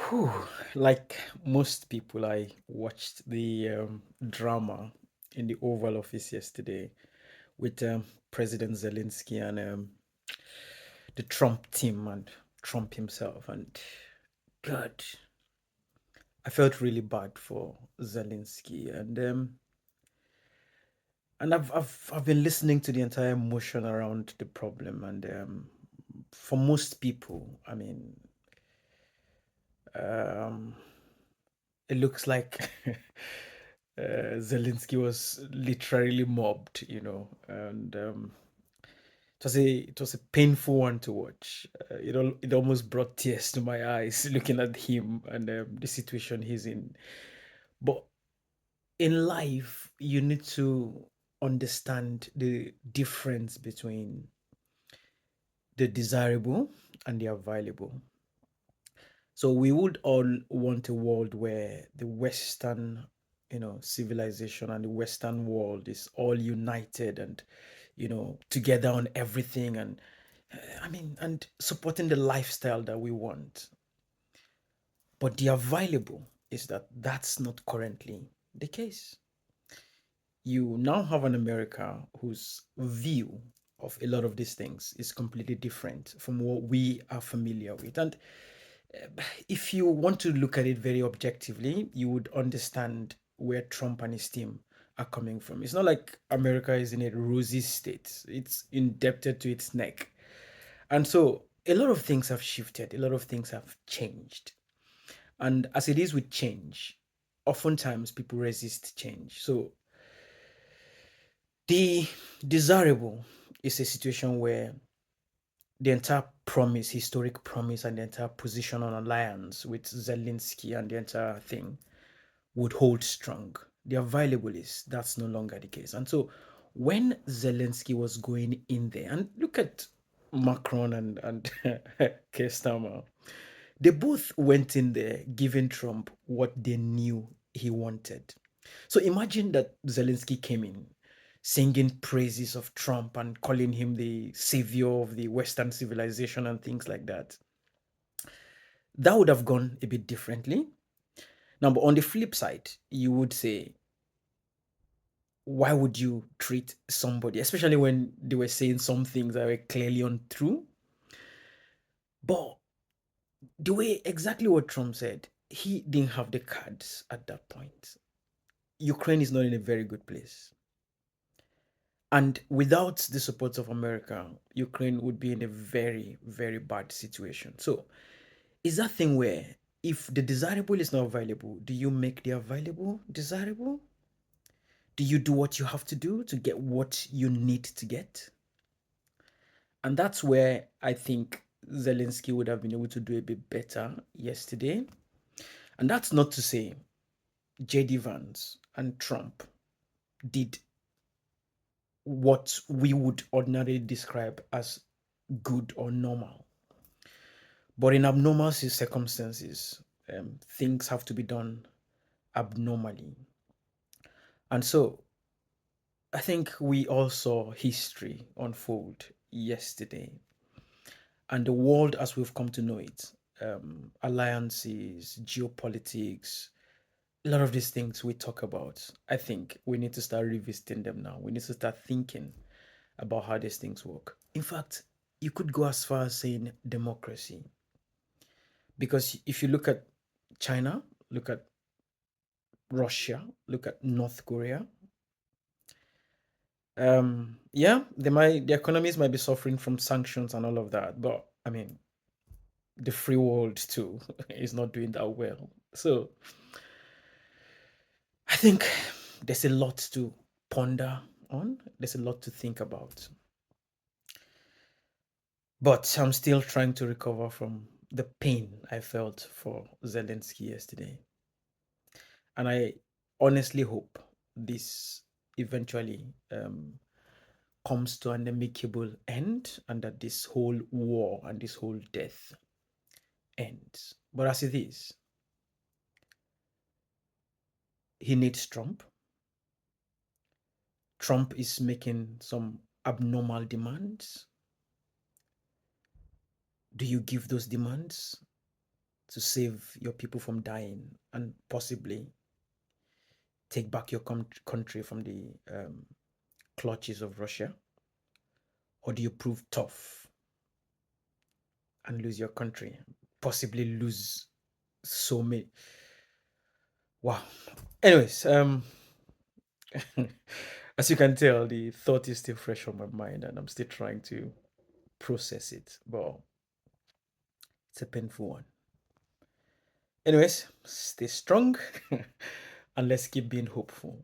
Whew, like most people, I watched the drama in the Oval Office yesterday with President Zelensky and the Trump team and Trump himself. And God, I felt really bad for Zelensky. And I've been listening to the entire motion around the problem. And for most people, I mean, um, it looks like Zelensky was literally mobbed, and it was a painful one to watch. It almost brought tears to my eyes looking at him and the situation he's in. But in life, you need to understand the difference between the desirable and the available. So we would all want a world where the Western, civilization and the Western world is all united and, together on everything and and supporting the lifestyle that we want. But the available is that that's not currently the case. You now have an America whose view of a lot of these things is completely different from what we are familiar with. And if you want to look at it very objectively, you would understand where Trump and his team are coming from. It's not like America is in a rosy state, it's indebted to its neck. And so a lot of things have shifted, a lot of things have changed. And as it is with change, oftentimes people resist change. So the desirable is a situation where the entire promise, historic promise, and the entire position on alliance with Zelensky and the entire thing would hold strong. The available is that's no longer the case. And so when Zelensky was going in there, and look at Macron and Keir Starmer, they both went in there giving Trump what they knew he wanted. So imagine that Zelensky came in singing praises of Trump and calling him the savior of the Western civilization and things like that. That would have gone a bit differently. Now, but on the flip side, you would say, why would you treat somebody, especially when they were saying some things that were clearly untrue? But the way exactly what Trump said, he didn't have the cards at that point. Ukraine is not in a very good place. And without the support of America, Ukraine would be in a very, very bad situation. So, is that thing where if the desirable is not available, do you make the available desirable? Do you do what you have to do to get what you need to get? And that's where I think Zelensky would have been able to do a bit better yesterday. And that's not to say JD Vance and Trump did what we would ordinarily describe as good or normal. But in abnormal circumstances, things have to be done abnormally. And so I think we all saw history unfold yesterday. And the world as we've come to know it, alliances, geopolitics, a lot of these things we talk about, I think we need to start revisiting them now. We need to start thinking about how these things work. In fact, you could go as far as saying democracy. Because if you look at China, look at Russia, look at North Korea, yeah, the economies might be suffering from sanctions and all of that, but I mean, the free world too is not doing that well. So I think there's a lot to ponder on. There's a lot to think about. But I'm still trying to recover from the pain I felt for Zelensky yesterday. And I honestly hope this eventually comes to an amicable end and that this whole war and this whole death ends. But as it is, he needs Trump. Trump is making some abnormal demands. Do you give those demands? to save your people from dying and possibly take back your country from the clutches of Russia? Or do you prove tough and lose your country? Possibly lose so many. Wow. Anyways, as you can tell, the thought is still fresh on my mind and I'm still trying to process it. But it's a painful one. Anyways, stay strong and let's keep being hopeful.